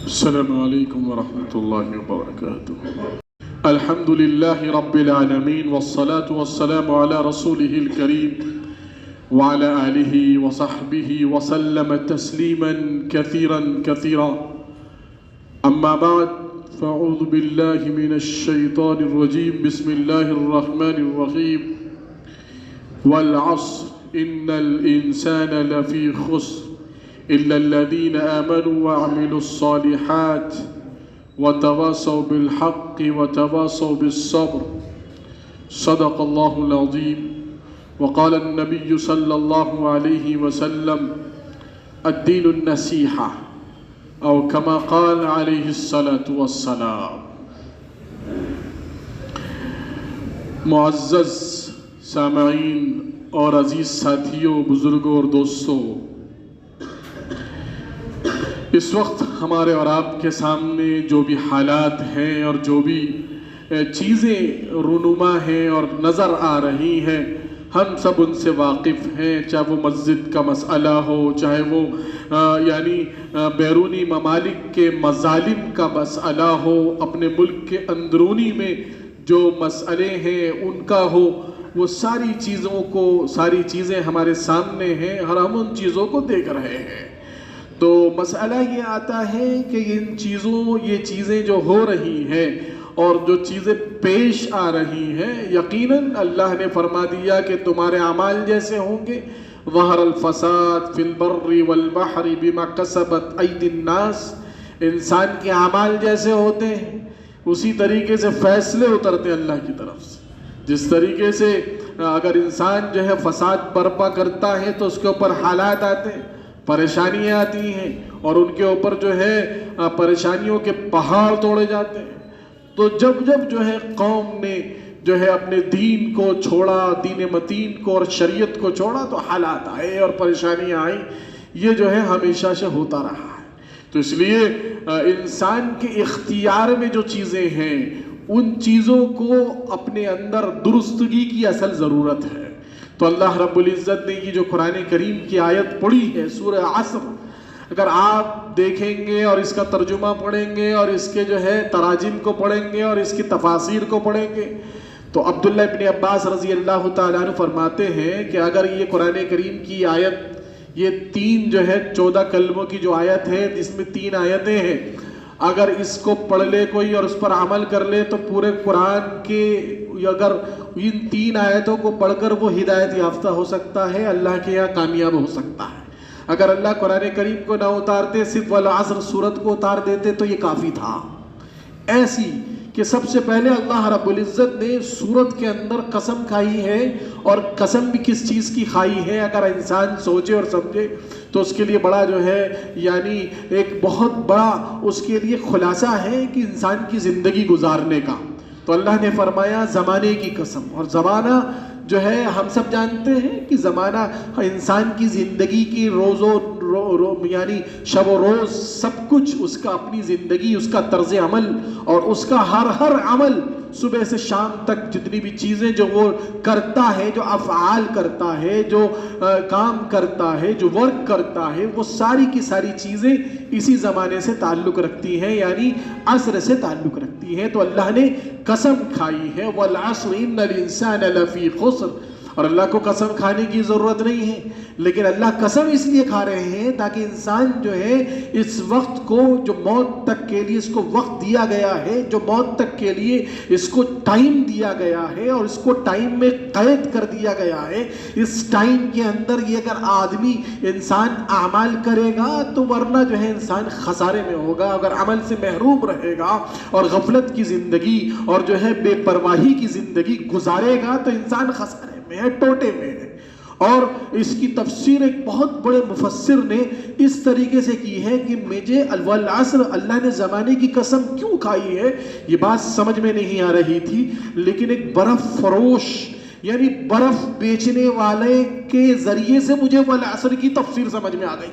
السلام عليكم ورحمة الله وبركاته. الحمد لله رب العالمين والصلاة والسلام على رسوله الكريم وعلى آله وصحبه وسلم تسليما كثيرا كثيرا. أما بعد فأعوذ بالله من الشيطان الرجيم. بسم الله الرحمن الرحيم. والعصر إن الإنسان لفي خسر إلا الذين آمنوا وعملوا الصالحات وتواصوا بالحق وتواصوا بالصبر. صدق الله العظيم. وقال النبي صلى الله عليه وسلم الدين النصيحة أو كما قال عليه الصلاة والسلام. معزز سامعین اور عزیز ساتھیوں، بزرگوں اور دوستوں، اس وقت ہمارے اور آپ کے سامنے جو بھی حالات ہیں اور جو بھی چیزیں رونما ہیں اور نظر آ رہی ہیں، ہم سب ان سے واقف ہیں. چاہے وہ مسجد کا مسئلہ ہو، چاہے وہ بیرونی ممالک کے مظالم کا مسئلہ ہو، اپنے ملک کے اندرونی میں جو مسئلے ہیں ان کا ہو، وہ ساری چیزیں ہمارے سامنے ہیں اور ہم ان چیزوں کو دیکھ رہے ہیں. تو مسئلہ یہ آتا ہے کہ یہ چیزیں جو ہو رہی ہیں اور جو چیزیں پیش آ رہی ہیں، یقیناً اللہ نے فرما دیا کہ تمہارے اعمال جیسے ہوں گے. ظہر الفساد فی البر والبحر بما کسبت ایدی الناس. انسان کے اعمال جیسے ہوتے ہیں اسی طریقے سے فیصلے اترتے ہیں اللہ کی طرف سے. جس طریقے سے اگر انسان جو ہے فساد برپا کرتا ہے تو اس کے اوپر حالات آتے ہیں، پریشانیاں آتی ہیں اور ان کے اوپر جو ہے پریشانیوں کے پہاڑ توڑے جاتے ہیں. تو جب جو ہے قوم نے جو ہے اپنے دین کو چھوڑا، دین متین کو اور شریعت کو چھوڑا، تو حالات آئے اور پریشانیاں آئیں. یہ جو ہے ہمیشہ سے ہوتا رہا ہے. تو اس لیے انسان کے اختیار میں جو چیزیں ہیں ان چیزوں کو اپنے اندر درستگی کی اصل ضرورت ہے. تو اللہ رب العزت نے یہ جو قرآن کریم کی آیت پڑھی ہے سورہ عصر، اگر آپ دیکھیں گے اور اس کا ترجمہ پڑھیں گے اور اس کے جو ہے تراجم کو پڑھیں گے اور اس کی تفاسیر کو پڑھیں گے، تو عبداللہ ابن عباس رضی اللہ تعالیٰ عنہ فرماتے ہیں کہ اگر یہ قرآن کریم کی آیت، یہ 3 جو ہے 14 کلموں کی جو آیت ہے جس میں 3 آیتیں ہیں، اگر اس کو پڑھ لے کوئی اور اس پر عمل کر لے تو پورے قرآن کے اگر ان 3 آیتوں کو پڑھ کر وہ ہدایت یافتہ ہو سکتا ہے، اللہ کے یہاں کامیاب ہو سکتا ہے. اگر اللہ قرآن کریم کو نہ اتارتے، صرف والعصر سورت کو اتار دیتے تو یہ کافی تھا. ایسی کہ سب سے پہلے اللہ رب العزت نے سورت کے اندر قسم کھائی ہے، اور قسم بھی کس چیز کی کھائی ہے اگر انسان سوچے اور سمجھے تو اس کے لیے بڑا جو ہے یعنی ایک بہت بڑا اس کے لیے خلاصہ ہے کہ انسان کی زندگی گزارنے کا. تو اللہ نے فرمایا زمانے کی قسم. اور زمانہ جو ہے ہم سب جانتے ہیں کہ زمانہ انسان کی زندگی کی یعنی شب و روز سب کچھ اس کا، اپنی زندگی، اس کا طرز عمل اور اس کا ہر عمل صبح سے شام تک جتنی بھی چیزیں جو وہ کرتا ہے، جو افعال کرتا ہے، جو کام کرتا ہے، جو ورک کرتا ہے، وہ ساری کی ساری چیزیں اسی زمانے سے تعلق رکھتی ہیں، یعنی عصر سے تعلق رکھتی ہیں. تو اللہ نے قسم کھائی ہے والعصر ان الانسان لفی خسر. اور اللہ کو قسم کھانے کی ضرورت نہیں ہے، لیکن اللہ قسم اس لیے کھا رہے ہیں تاکہ انسان جو ہے اس وقت کو، جو موت تک کے لیے اس کو وقت دیا گیا ہے، جو موت تک کے لیے اس کو ٹائم دیا گیا ہے اور اس کو ٹائم میں قید کر دیا گیا ہے، اس ٹائم کے اندر یہ اگر آدمی انسان اعمال کرے گا تو ورنہ جو ہے انسان خسارے میں ہوگا. اگر عمل سے محروم رہے گا اور غفلت کی زندگی اور جو ہے بے پرواہی کی زندگی گزارے گا تو انسان خسارے میں ہے، ٹوٹے میں ہے. اور اس کی تفسیر ایک بہت بڑے مفسر نے اس طریقے سے کی ہے کہ مجھے والعصر، اللہ نے زمانے کی قسم کیوں کھائی ہے یہ بات سمجھ میں نہیں آ رہی تھی، لیکن ایک برف فروش یعنی برف بیچنے والے کے ذریعے سے مجھے والعصر کی تفسیر سمجھ میں آ گئی.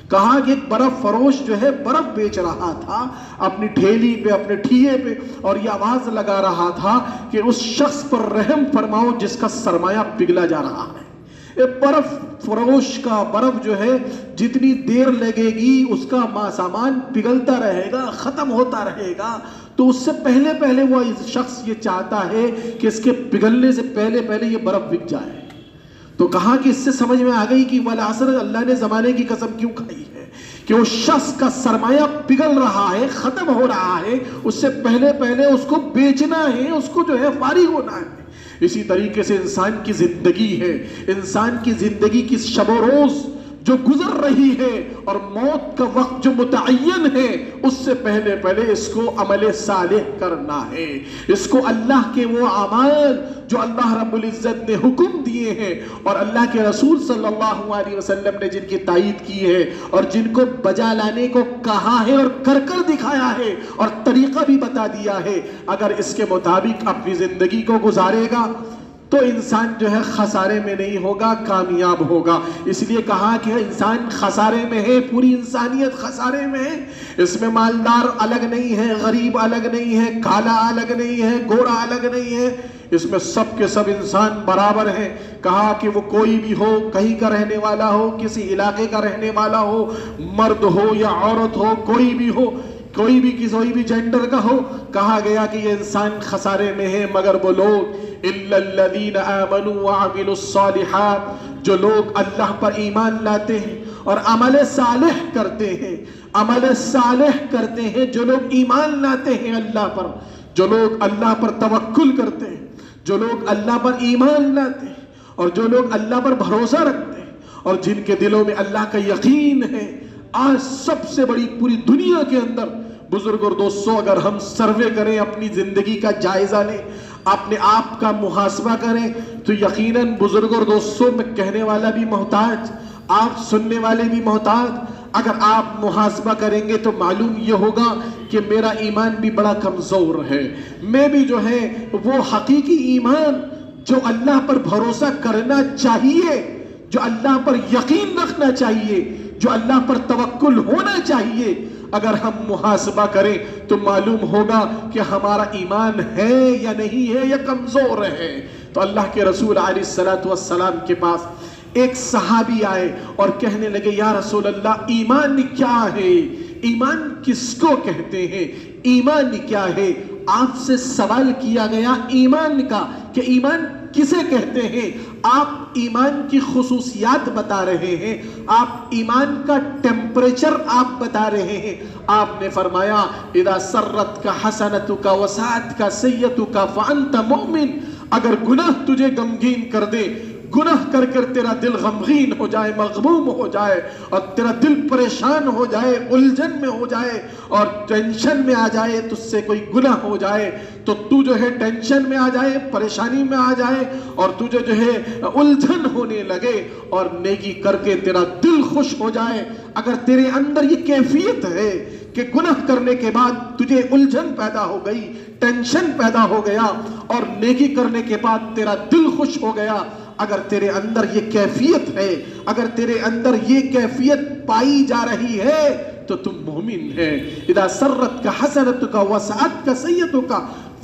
کہا کہ ایک برف فروش جو ہے برف بیچ رہا تھا اپنی ٹھیلی پہ، اپنے ٹھیے پہ، اور یہ آواز لگا رہا تھا کہ اس شخص پر رحم فرماؤ جس کا سرمایہ پگھلا جا رہا ہے. برف فروش کا برف جو ہے جتنی دیر لگے گی اس کا سامان پگھلتا رہے گا، ختم ہوتا رہے گا، تو اس سے پہلے وہ شخص یہ چاہتا ہے کہ اس کے پگھلنے سے پہلے یہ برف بک جائے۔ تو کہا کہ اس سے سمجھ میں آ گئی کہ والعصر اللہ نے زمانے کی قسم کیوں کھائی ہے، کہ اس شخص کا سرمایہ پگھل رہا ہے، ختم ہو رہا ہے، اس سے پہلے اس کو بیچنا ہے، اس کو جو ہے فارغ ہونا ہے۔ اسی طریقے سے انسان کی زندگی ہے، انسان کی زندگی کی شب و روز جو گزر رہی ہے اور موت کا وقت جو متعین ہے، اس سے پہلے اس کو عمل صالح کرنا ہے، اس کو اللہ کے وہ اعمال جو اللہ رب العزت نے حکم دیے ہیں اور اللہ کے رسول صلی اللہ علیہ وسلم نے جن کی تائید کی ہے اور جن کو بجا لانے کو کہا ہے اور کر دکھایا ہے اور طریقہ بھی بتا دیا ہے، اگر اس کے مطابق اپنی زندگی کو گزارے گا تو انسان جو ہے خسارے میں نہیں ہوگا، کامیاب ہوگا۔ اس لیے کہا کہ انسان خسارے میں ہے، پوری انسانیت خسارے میں ہے۔ اس میں مالدار الگ نہیں ہے، غریب الگ نہیں ہے، کالا الگ نہیں ہے، گورا الگ نہیں ہے، اس میں سب کے سب انسان برابر ہیں۔ کہا کہ وہ کوئی بھی ہو، کہیں کا رہنے والا ہو، کسی علاقے کا رہنے والا ہو، مرد ہو یا عورت ہو، کوئی بھی ہو، کوئی بھی جینڈر کا ہو، کہا گیا کہ یہ انسان خسارے میں ہے مگر وہ لوگ اِلَّا الَّذِينَ آمَنُوا وَعَمِلُوا الصَّالِحَاتِ، جو لوگ اللہ پر ایمان لاتے ہیں اور عمل صالح کرتے ہیں، عمل صالح کرتے ہیں، جو لوگ ایمان لاتے ہیں اللہ پر، جو لوگ اللہ پر توکل کرتے ہیں، جو لوگ اللہ پر ایمان لاتے ہیں اور جو لوگ اللہ پر بھروسہ رکھتے ہیں اور جن کے دلوں میں اللہ کا یقین ہے۔ آج سب سے بڑی پوری دنیا کے اندر بزرگ اور دوستوں، اگر ہم سروے کریں، اپنی زندگی کا جائزہ لیں، اپنے آپ کا محاسبہ کریں، تو یقیناً بزرگ اور دوستوں میں کہنے والا بھی محتاج، آپ سننے والے بھی محتاج۔ اگر آپ محاسبہ کریں گے تو معلوم یہ ہوگا کہ میرا ایمان بھی بڑا کمزور ہے، میں بھی جو ہے وہ حقیقی ایمان جو اللہ پر بھروسہ کرنا چاہیے، جو اللہ پر یقین رکھنا چاہیے، جو اللہ پر توکل ہونا چاہیے، اگر ہم محاسبہ کریں تو معلوم ہوگا کہ ہمارا ایمان ہے یا نہیں ہے یا کمزور ہے۔ تو اللہ کے رسول علیہ السلام کے پاس ایک صحابی آئے اور کہنے لگے، یا رسول اللہ، ایمان کیا ہے؟ ایمان کس کو کہتے ہیں؟ ایمان کیا ہے؟ آپ سے سوال کیا گیا ایمان کا کہ ایمان کسے کہتے ہیں؟ آپ ایمان کی خصوصیات بتا رہے ہیں، آپ ایمان کا ٹیمپریچر آپ بتا رہے ہیں۔ آپ نے فرمایا، اذا سرت کا حسنتک وسعت کا سیئتک فانت مؤمن، اگر گناہ تجھے غمگین کر دے، گناہ کر کر تیرا دل غمگین ہو جائے، مغموم ہو جائے اور تیرا دل پریشان ہو جائے، الجھن میں ہو جائے اور ٹینشن میں آ جائے، تجھ سے کوئی گناہ ہو جائے تو تو جو ہے ٹینشن میں آ جائے، پریشانی میں آ جائے اور تجھے جو ہے الجھن ہونے لگے اور نیکی کر کے تیرا دل خوش ہو جائے، اگر تیرے اندر یہ کیفیت ہے کہ گناہ کرنے کے بعد تجھے الجھن پیدا ہو گئی، ٹینشن پیدا ہو گیا اور نیکی کرنے کے بعد تیرا دل خوش ہو گیا، اگر تیرے اندر یہ کیفیت ہے، اگر تیرے اندر یہ کیفیت پائی جا رہی ہے تو تم مومن ہے۔ اذا سرت کا حسنتک وسعت کا سیئتک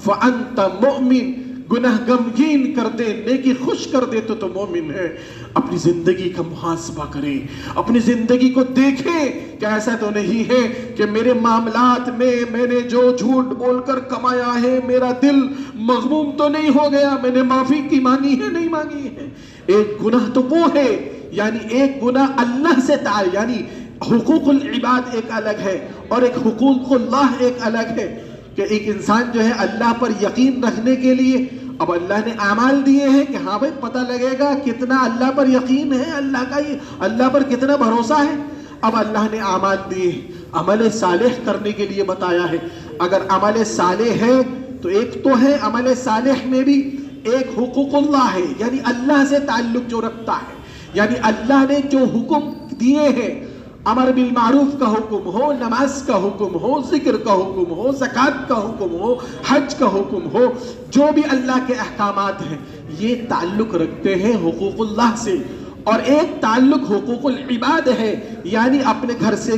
فانت مؤمن، گناہ غمگین کر دے، نیکی خوش کر دے تو مومن ہے۔ اپنی زندگی کا محاسبہ کریں، اپنی زندگی کو دیکھیں کہ ایسا تو نہیں ہے کہ میرے معاملات میں میں نے جو جھوٹ بول کر کمایا ہے، میرا دل مغموم تو نہیں ہو گیا، میں نے معافی کی مانگی ہے، نہیں مانگی ہے۔ ایک گناہ تو وہ ہے، یعنی ایک گناہ اللہ سے تعلق، یعنی حقوق العباد ایک الگ ہے اور ایک حقوق اللہ ایک الگ ہے، کہ ایک انسان جو ہے اللہ پر یقین رکھنے کے لیے اب اللہ نے اعمال دیے ہیں کہ ہاں بھائی پتہ لگے گا کتنا اللہ پر یقین ہے، اللہ پر کتنا بھروسہ ہے۔ اب اللہ نے اعمال دیے، عمل صالح کرنے کے لیے بتایا ہے۔ اگر عمل صالح ہے تو ایک تو ہے عمل صالح میں بھی ایک حقوق اللہ ہے، یعنی اللہ سے تعلق جو رکھتا ہے، یعنی اللہ نے جو حکم دیے ہیں، امر بالمعروف کا حکم ہو، نماز کا حکم ہو، ذکر کا حکم ہو، زکوٰۃ کا حکم ہو، حج کا حکم ہو، جو بھی اللہ کے احکامات ہیں یہ تعلق رکھتے ہیں حقوق اللہ سے، اور ایک تعلق حقوق العباد ہے، یعنی اپنے گھر سے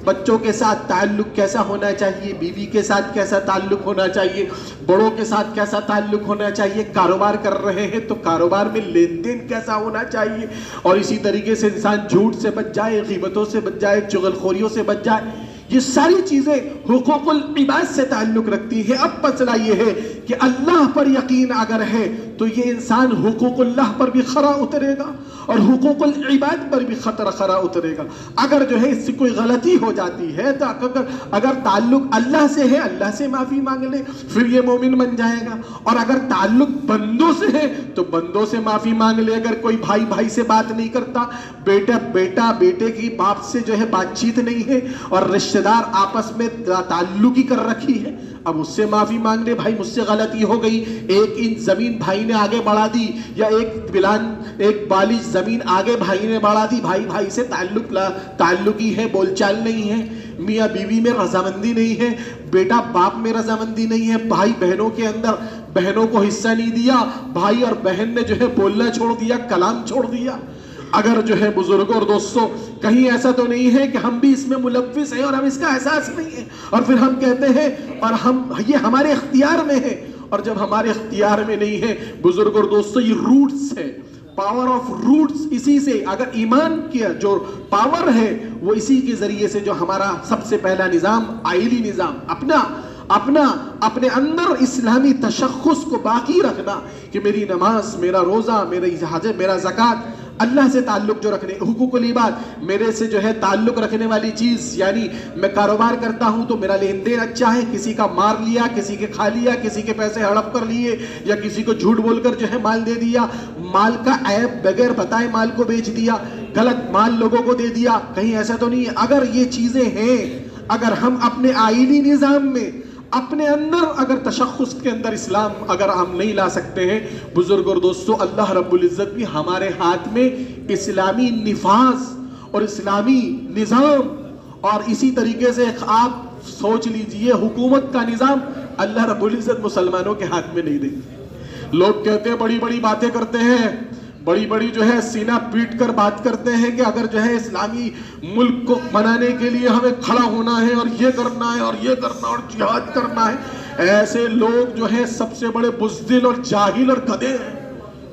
بچوں کے ساتھ تعلق کیسا ہونا چاہیے، بیوی کے ساتھ کیسا تعلق ہونا چاہیے، بڑوں کے ساتھ کیسا تعلق ہونا چاہیے، کاروبار کر رہے ہیں تو کاروبار میں لین دین کیسا ہونا چاہیے، اور اسی طریقے سے انسان جھوٹ سے بچ جائے، غیبتوں سے بچ جائے، چغل خوریوں سے بچ جائے. یہ ساری چیزیں حقوق العباد سے تعلق رکھتی ہیں. اب مسئلہ یہ ہے کہ اللہ پر یقین اگر ہے تو یہ انسان حقوق اللہ پر بھی خرا اترے گا اور حقوق العباد پر بھی خرا اترے گا. اگر جو ہے اس سے کوئی غلطی ہو جاتی ہے تو اگر تعلق اللہ سے ہے، اللہ سے معافی مانگ لے، پھر یہ مومن بن جائے گا. اور اگر تعلق بندوں سے ہے تو بندوں سے معافی مانگ لے. اگر کوئی بھائی بھائی سے بات نہیں کرتا، بیٹا بیٹے کی باپ سے جو ہے بات چیت نہیں ہے، اور رشتہ دار آپس میں تعلق ہی کر رکھی ہے، اب اس سے معافی مانگ لے، بھائی مجھ سے غلطی ہو گئی، 1 انچ زمین بھائی نے آگے بڑھا دی، یا ایک بالش زمین آگے بھائی نے بڑھا دی، بھائی سے تعلق ہی ہے، بول چال نہیں ہے، میاں بیوی میں رضامندی نہیں ہے، بیٹا باپ میں رضامندی نہیں ہے، بھائی بہنوں کے اندر بہنوں کو حصہ نہیں دیا، بھائی اور بہن نے جو ہے بولنا چھوڑ دیا، کلام چھوڑ دیا. اگر جو ہے بزرگوں اور دوستوں کہیں ایسا تو نہیں ہے کہ ہم بھی اس میں ملوث ہیں اور ہم اس کا احساس نہیں ہے، اور پھر ہم کہتے ہیں اور یہ ہمارے اختیار میں ہے. اور جب ہمارے اختیار میں نہیں ہے بزرگوں اور دوستوں، یہ روٹس ہے، پاور آف روٹس. اسی سے اگر ایمان کی جو پاور ہے وہ اسی کے ذریعے سے، جو ہمارا سب سے پہلا نظام آئلی نظام، اپنے اندر اسلامی تشخص کو باقی رکھنا کہ میری نماز، میرا روزہ، میری حج، میرا زکوٰۃ، اللہ سے تعلق جو رکھنے، حقوق العباد، میرے سے جو ہے تعلق رکھنے والی چیز، یعنی میں کاروبار کرتا ہوں تو میرا لین دین اچھا ہے، کسی کا مار لیا، کسی کے کھا لیا، کسی کے پیسے ہڑپ کر لیے، یا کسی کو جھوٹ بول کر جو ہے مال دے دیا، مال کا عیب بغیر بتائے مال کو بیچ دیا، غلط مال لوگوں کو دے دیا، کہیں ایسا تو نہیں ہے. اگر یہ چیزیں ہیں، اگر ہم اپنے آئینی نظام میں اپنے اندر اگر تشخص کے اندر اسلام اگر ہم نہیں لا سکتے ہیں بزرگ اور دوستوں، اللہ رب العزت بھی ہمارے ہاتھ میں اسلامی نفاذ اور اسلامی نظام، اور اسی طریقے سے آپ سوچ لیجئے حکومت کا نظام اللہ رب العزت مسلمانوں کے ہاتھ میں نہیں دیں گے. لوگ کہتے ہیں بڑی بڑی باتیں کرتے ہیں، بڑی جو ہے سینہ پیٹ کر بات کرتے ہیں کہ اگر جو ہے اسلامی ملک کو بنانے کے لیے ہمیں کھڑا ہونا ہے اور یہ کرنا ہے اور یہ کرنا اور جہاد کرنا ہے. ایسے لوگ جو ہے سب سے بڑے بزدل اور جاہل اور گدھے ہیں،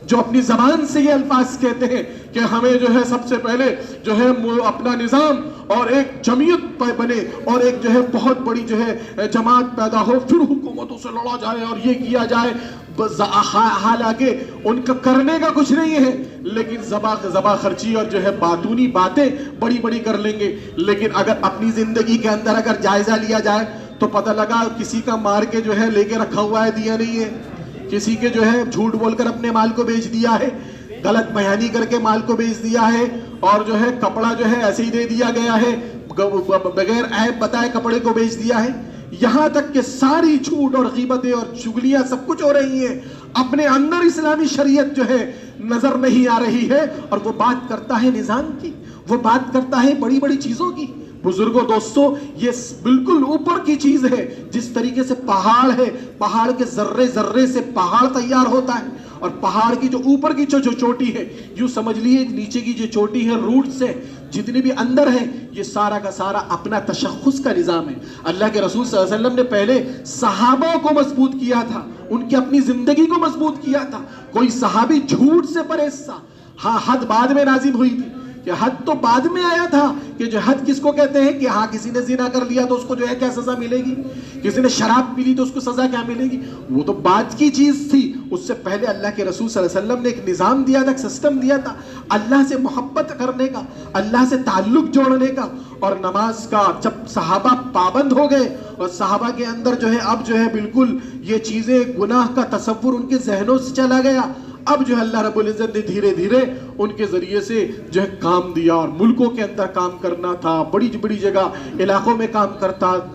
جو اپنی زبان سے یہ الفاظ کہتے ہیں کہ ہمیں جو ہے سب سے پہلے جو ہے اپنا نظام اور ایک جمعیت بنے اور ایک جو ہے بہت بڑی جو ہے جماعت پیدا ہو، پھر حکومتوں سے لڑا جائے اور یہ کیا جائے. حالانکہ ان کا کرنے کا کچھ نہیں ہے، لیکن زبا خرچی اور جو ہے باتونی باتیں بڑی بڑی کر لیں گے. لیکن اگر اپنی زندگی کے اندر اگر جائزہ لیا جائے تو پتہ لگا کسی کا مار کے جو ہے لے کے رکھا ہوا ہے، دیا نہیں ہے، کسی کے جو ہے جھوٹ بول کر اپنے مال کو بیچ دیا ہے، غلط بیانی کر کے مال کو بیچ دیا ہے، اور جو ہے کپڑا جو ہے ایسے ہی دے دیا گیا ہے، بغیر عیب بتائے کپڑے کو بیچ دیا ہے. یہاں تک کہ ساری جھوٹ اور غیبتیں اور چگلیاں سب کچھ ہو رہی ہیں، اپنے اندر اسلامی شریعت جو ہے نظر نہیں آ رہی ہے، اور وہ بات کرتا ہے نظام کی، وہ بات کرتا ہے بڑی بڑی چیزوں کی. بزرگوں دوستوں، یہ بالکل اوپر کی چیز ہے. جس طریقے سے پہاڑ ہے، پہاڑ کے ذرے ذرے سے پہاڑ تیار ہوتا ہے، اور پہاڑ کی جو اوپر کی جو چوٹی ہے، یوں سمجھ لیے نیچے کی جو چوٹی ہے، روٹ سے جتنی بھی اندر ہے، یہ سارا کا سارا اپنا تشخص کا نظام ہے. اللہ کے رسول صلی اللہ علیہ وسلم نے پہلے صحابہ کو مضبوط کیا تھا، ان کی اپنی زندگی کو مضبوط کیا تھا. کوئی صحابی جھوٹ سے پرہیز تھا. ہاں، حد بعد میں نازل ہوئی تھی، کہ حد تو بعد میں آیا تھا، کہ جو حد کس کو کہتے ہیں کہ ہاں کسی نے زنا کر لیا تو اس کو جو ہے کیا سزا ملے گی، کسی نے شراب پی لی تو اس کو سزا کیا ملے گی، وہ تو بعد کی چیز تھی. اس سے پہلے اللہ کے رسول صلی اللہ علیہ وسلم نے ایک نظام دیا تھا، ایک سسٹم دیا تھا، اللہ سے محبت کرنے کا، اللہ سے تعلق جوڑنے کا. اور نماز کا جب صحابہ پابند ہو گئے اور صحابہ کے اندر جو ہے اب جو ہے بالکل یہ چیزیں گناہ کا تصور ان کے ذہنوں سے چلا گیا، اب جو ہے اللہ رب العزت نے دھیرے دھیرے ان کے ذریعے سے جو ہے کام دیا، اور ملکوں کے اندر کام کرنا تھا، بڑی بڑی جگہ علاقوں میں کام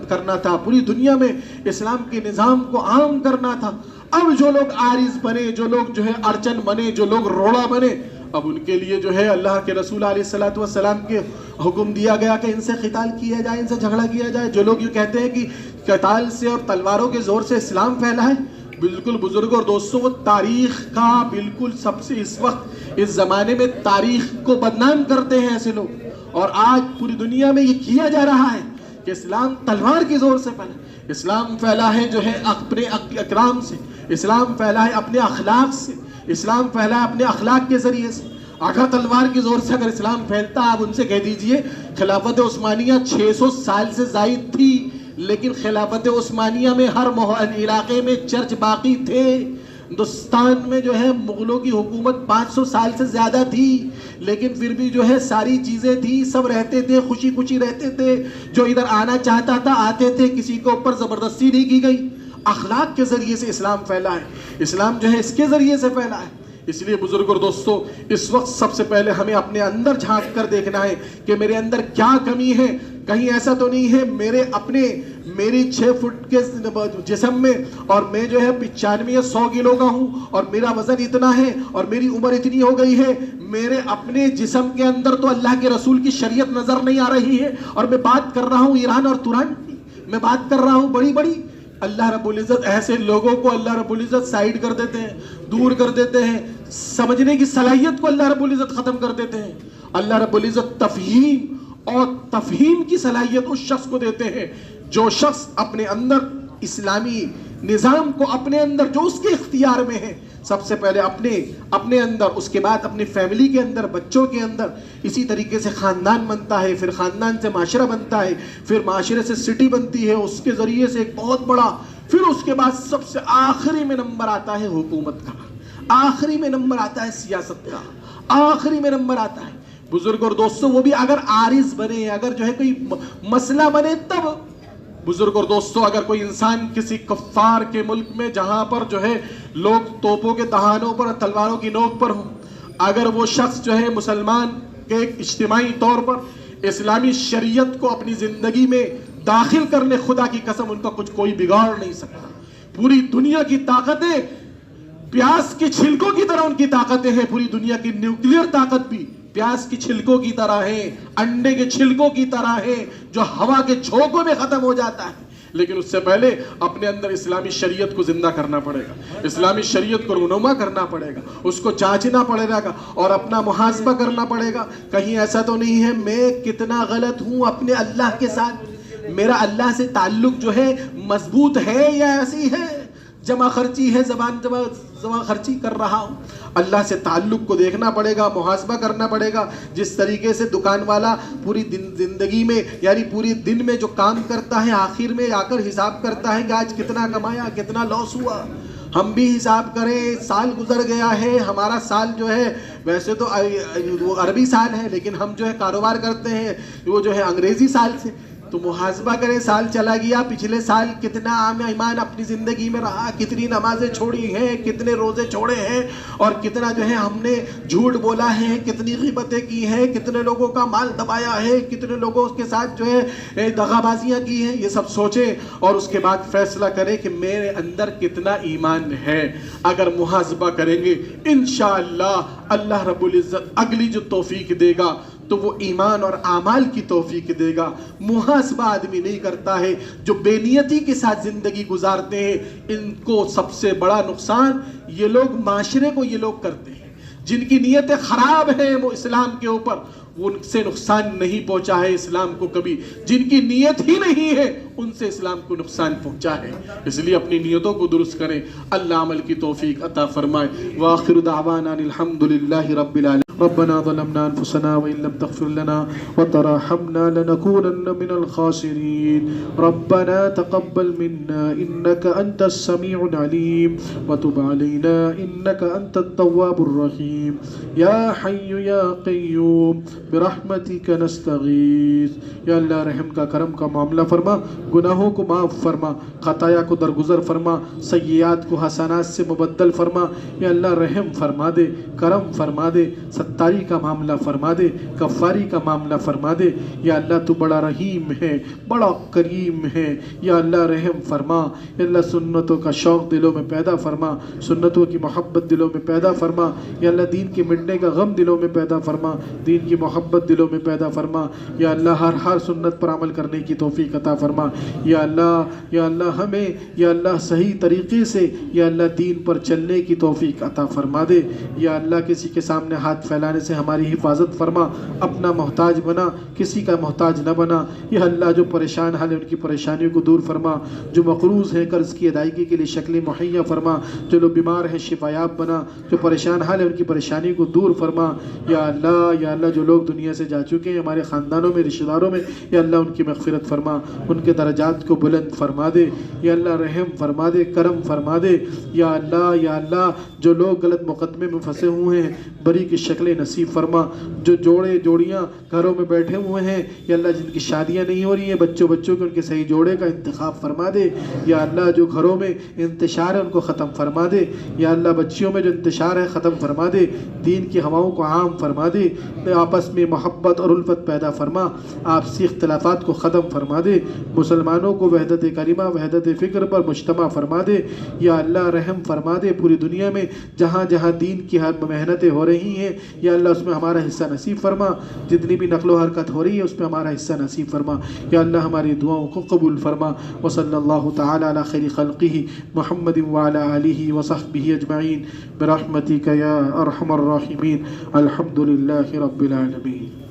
کرنا تھا، پوری دنیا میں اسلام کے نظام کو عام کرنا تھا. اب جو لوگ عارض بنے، جو لوگ جو ہے ارچن بنے، جو لوگ روڑا بنے، اب ان کے لیے جو ہے اللہ کے رسول علیہ الصلوۃ والسلام کے حکم دیا گیا کہ ان سے قتال کیا جائے، ان سے جھگڑا کیا جائے. جو لوگ یہ کہتے ہیں کہ قتال سے اور تلواروں کے زور سے اسلام پھیلا ہے، بالکل بزرگ اور دوستوں، تاریخ کا بالکل سب سے اس وقت اس زمانے میں تاریخ کو بدنام کرتے ہیں ایسے لوگ، اور آج پوری دنیا میں یہ کیا جا رہا ہے کہ اسلام تلوار کی زور سے پھیلا، اسلام پھیلا ہے جو ہے اپنے اکرام سے، اسلام پھیلا ہے اپنے اخلاق سے، اسلام پھیلا ہے اپنے اخلاق کے ذریعے سے۔ اگر تلوار کی زور سے اگر اسلام پھیلتا، آپ ان سے کہہ دیجئے خلافت عثمانیہ 600 سال سے زائد تھی، لیکن خلافت عثمانیہ میں ہر علاقے میں چرچ باقی تھے۔ ہندوستان میں جو ہے مغلوں کی حکومت 500 سال سے زیادہ تھی، لیکن پھر بھی جو ہے ساری چیزیں تھی، سب رہتے تھے، خوشی خوشی رہتے تھے، جو ادھر آنا چاہتا تھا آتے تھے، کسی کے اوپر زبردستی نہیں کی گئی۔ اخلاق کے ذریعے سے اسلام پھیلا ہے، اسلام جو ہے اس کے ذریعے سے پھیلا ہے۔ اس لیے بزرگ اور دوستو، اس وقت سب سے پہلے ہمیں اپنے اندر جھانک کر دیکھنا ہے کہ میرے اندر کیا کمی ہے۔ کہیں ایسا تو نہیں ہے میری 6 فٹ کے جسم میں اور میں جو ہے 95 یا 100 کلو کا ہوں اور میرا وزن اتنا ہے اور میری عمر اتنی ہو گئی ہے، میرے اپنے جسم کے اندر تو اللہ کے رسول کی شریعت نظر نہیں آ رہی ہے، اور میں بات کر رہا ہوں ایران اور تران کی، میں بات کر رہا ہوں بڑی بڑی۔ اللہ رب العزت ایسے لوگوں کو اللہ رب العزت سائڈ کر دیتے ہیں، دور کر دیتے ہیں، سمجھنے کی صلاحیت کو اللہ رب العزت ختم کر دیتے ہیں۔ اللہ رب العزت تفہیم اور تفہیم کی صلاحیت اس شخص کو دیتے ہیں جو شخص اپنے اندر اسلامی نظام کو اپنے اندر جو اس کے اختیار میں ہے، سب سے پہلے اپنے اندر، اس کے بعد اپنی فیملی کے اندر، بچوں کے اندر، اسی طریقے سے خاندان بنتا ہے، پھر خاندان سے معاشرہ بنتا ہے، پھر معاشرے سے سٹی بنتی ہے، اس کے ذریعے سے ایک بہت بڑا، پھر اس کے بعد سب سے آخری میں نمبر آتا ہے حکومت کا، آخری میں نمبر آتا ہے سیاست کا، آخری میں نمبر آتا ہے۔ بزرگ اور دوستوں، وہ بھی اگر عارض بنے، اگر جو ہے کوئی مسئلہ بنے تب۔ بزرگ اور دوستوں، اگر کوئی انسان کسی کفار کے ملک میں جہاں پر جو ہے لوگ توپوں کے دہانوں پر، تلواروں کی نوک پر ہوں، اگر وہ شخص جو ہے مسلمان کے ایک اجتماعی طور پر اسلامی شریعت کو اپنی زندگی میں داخل کرنے، خدا کی قسم ان کا کوئی بگاڑ نہیں سکتا۔ پوری دنیا کی طاقتیں پیاز کے چھلکوں کی طرح ان کی طاقتیں ہیں، پوری دنیا کی نیوکلیئر طاقت بھی پیاز کی چھلکوں کی طرح ہے، انڈے کے چھلکوں کی طرح ہے، جو ہوا کے جھونکوں میں ختم ہو جاتا ہے۔ لیکن اس سے پہلے اپنے اندر اسلامی شریعت کو زندہ کرنا پڑے گا، اسلامی شریعت کو رونما کرنا پڑے گا، اس کو جانچنا پڑے گا اور اپنا محاسبہ کرنا پڑے گا۔ کہیں ایسا تو نہیں ہے میں کتنا غلط ہوں اپنے اللہ کے ساتھ، میرا اللہ سے تعلق جو ہے مضبوط ہے یا ایسی ہے جمع خرچی ہے، زبان خرچی کر رہا ہوں۔ اللہ سے تعلق کو دیکھنا پڑے گا، محاسبہ کرنا پڑے گا۔ جس طریقے سے دکان والا پوری زندگی میں، یعنی پوری دن میں جو کام کرتا ہے، آخر میں آ کر حساب کرتا ہے کہ آج کتنا کمایا، کتنا لاس ہوا۔ ہم بھی حساب کریں، سال گزر گیا ہے، ہمارا سال جو ہے ویسے تو عربی سال ہے، لیکن ہم جو ہے کاروبار کرتے ہیں وہ جو ہے انگریزی سال سے، تو محاسبہ کریں، سال چلا گیا، پچھلے سال کتنا ایمان اپنی زندگی میں رہا، کتنی نمازیں چھوڑی ہیں، کتنے روزے چھوڑے ہیں، اور کتنا جو ہے ہم نے جھوٹ بولا ہے، کتنی غیبتیں کی ہیں، کتنے لوگوں کا مال دبایا ہے، کتنے لوگوں کے ساتھ جو ہے دغا بازیاں کی ہیں۔ یہ سب سوچیں اور اس کے بعد فیصلہ کریں کہ میرے اندر کتنا ایمان ہے۔ اگر محاسبہ کریں گے انشاءاللہ اللہ رب العزت اگلی جو توفیق دے گا تو وہ ایمان اور اعمال کی توفیق دے گا۔ محاسبہ آدمی نہیں کرتا ہے، جو بے نیتی کے ساتھ زندگی گزارتے ہیں، ان کو سب سے بڑا نقصان یہ لوگ، معاشرے کو یہ لوگ کرتے ہیں۔ جن کی نیتیں خراب ہیں وہ اسلام کے اوپر، وہ ان سے نقصان نہیں پہنچا ہے اسلام کو کبھی۔ جن کی نیت ہی نہیں ہے ان سے اسلام کو نقصان پہنچا ہے۔ اس لیے اپنی نیتوں کو درست کریں، اللہ عمل کی توفیق عطا فرمائے۔ وآخر دعوانا الحمدللہ رب العالمین۔ ربنا ظلمنا انفسنا وان لم تغفر لنا وترحمنا لنكونن من الخاسرين ربنا تقبل منا انك انت السميع العليم وتب علينا انك انت التواب الرحيم يا حي يا قيوم برحمتك نستغيث۔ یا اللہ رحم کا، کرم کا معاملہ فرما، گناہوں کو معاف فرما، خطایا کو درگزر فرما، سیئات کو حسنات سے مبدل فرما۔ یا اللہ رحم فرما دے، کرم فرما دے، ستاری کا معاملہ فرما دے، کفاری کا معاملہ فرما دے۔ یا اللہ تو بڑا رحیم ہے، بڑا کریم ہے، یا اللہ رحم فرما۔ یا اللہ سنتوں کا شوق دلوں میں پیدا فرما، سنتوں کی محبت دلوں میں پیدا فرما۔ یا اللہ دین کے مٹنے کا غم دلوں میں پیدا فرما، دین کی محبت دلوں میں پیدا فرما۔ یا اللہ ہر سنت پر عمل کرنے کی توفیق عطا فرما۔ یا اللہ ہمیں یا اللہ صحیح طریقے سے یا اللہ دین پر چلنے کی توفیق عطا فرما دے۔ یا اللہ کسی کے سامنے ہاتھ پھیلانے سے ہماری حفاظت فرما، اپنا محتاج بنا، کسی کا محتاج نہ بنا۔ یا اللہ جو پریشان حال ہیں ان کی پریشانیوں کو دور فرما، جو مقروض ہیں قرض کی ادائیگی کے لیے شکلیں مہیا فرما، جو لوگ بیمار ہیں شفایاب بنا، جو پریشان حال ہیں ان کی پریشانی کو دور فرما۔ یا اللہ جو لوگ دنیا سے جا چکے ہیں ہمارے خاندانوں میں، رشتہ داروں میں، یا اللہ ان کی مغفرت فرما، ان کے درجات کو بلند فرما دے۔ یا اللہ رحم فرما دے، کرم فرما دے۔ یا اللہ جو لوگ غلط مقدمے میں پھنسے ہوئے ہیں بری کی شکلیں نصیب فرما، جو جوڑیاں گھروں میں بیٹھے ہوئے ہیں یا اللہ جن کی شادیاں نہیں ہو رہی ہیں، بچوں کے ان کے صحیح جوڑے کا انتخاب فرما دے۔ یا اللہ جو گھروں میں انتشار ہے ان کو ختم فرما دے۔ یا اللہ بچیوں میں جو انتشار ہے ختم فرما دے، دین کی ہواؤں کو عام فرما دے، آپس میں محبت اور الفت پیدا فرما، آپسی اختلافات کو ختم فرما دے، مسلمانوں کو وحدت کلمہ وحدت فکر پر مجتمع فرما دے۔ یا اللہ رحم فرما دے، پوری دنیا میں جہاں دین کی ہر محنتیں ہو رہی ہیں یا اللہ اس میں ہمارا حصہ نصیب فرما، جتنی بھی نقل و حرکت ہو رہی ہے اس میں ہمارا حصہ نصیب فرما۔ یا اللہ ہماری دعاؤں کو قبول فرما۔ وصلی اللہ تعالی علی خیر خلقہ محمد وعلی آلہ وصحبہ اجمعین برحمتک یا ارحم الراحمین۔ الحمد للہ رب العالمین۔